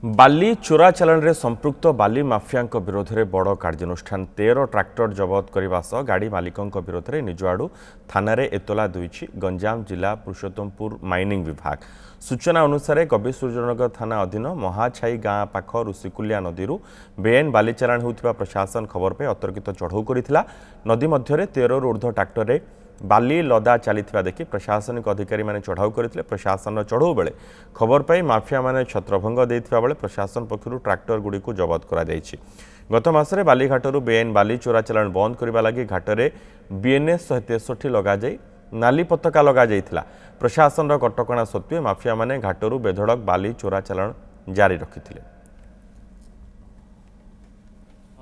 बाली चोराचालाण रे संपृक्त बाली माफिया विरोध में बड़ कार्यानुष्ठान 13 ट्राक्टर जबत करने सह गाड़ी मालिकों विरोध में निज आड़ थाना एतला दुईछि गंजाम जिला पुरुषोत्तमपुर माइनिंग विभाग। सूचना अनुसार कविसूर्यनगर थाना अधीन महाछाई गाँ पाख ऋषिकुलिया नदी बेआईन बाली चालाण होउथिबा प्रशासन खबर पे अतर्कित चढ़ऊ करथिला। नदी मध्य 13 ऊर्ध्व ट्राक्टर बाली लदा चली देखि प्रशासनिक अधिकारी माने चढ़ाऊ करथिले। प्रशासन चढ़ऊ बेले खबर पाई माफिया माने छत्रभंग देथिबा बेले प्रशासन पक्षरु ट्राक्टर गुडी को जबत करा जायछि। गत मासरे बालीघाटरू बेआईन बाली चोराचालाण बंद करबा लागि घाटरे बीएनएस 163 लगा जाई नाली पताका लगा जाइथिला। प्रशासन कटकणा सत्वे माफिया माने घाटरू बेधड़क बाली चोराचालाण जारी रखिथिले।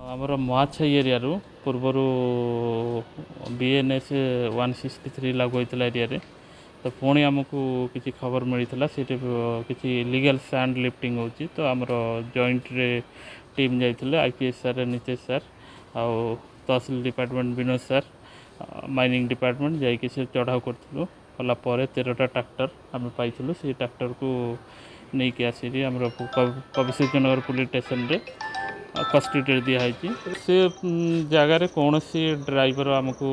आमर महाछाई एरिया पूर्वर बीएनएस 163 लागू होता एरिया तो पुणी आमको किसी खबर मिलता से किसी इलीगल सैंड लिफ्टिंग होची तो आमर जॉइंट रे टीम जाइए आईपीएस सर नितेश सर आउ tehsil department Vinod sir mining department जाकि से चढ़ाऊ करूँ कलापर 13टा ट्रैक्टर आम पाइलु से ट्रैक्टर को नहीं कि आसिक आम कविसूर्यनगर पुलिस स्टेशन रे कस्टडी दिखाई से जगार कौन सी ड्राइवर आमको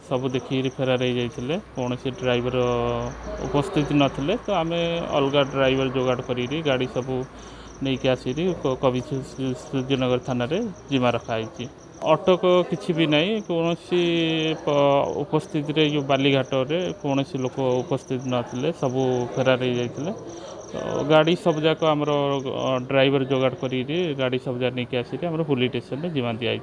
सब देखिए फेरार हो जाते कौन सी ड्राइवर उपस्थित नथिले तो आम अलग ड्राइवर जोगाड़ कर गाड़ी सब नहीं कि आसिक कविसूर्यनगर थाना रे जिम्मा रखाई। अटक किसी भी नहीं कौन सी उपस्थित जो बालीघाट रे कौन सी लोक उपस्थित नथिले सब फेरार हो जाते तो गाड़ी सब जाक आमर ड्राइवर जोगाड़ कर गाड़ी सब जा नहीं आसिक पुलिस स्टेशन में जिम्मा दिखाई।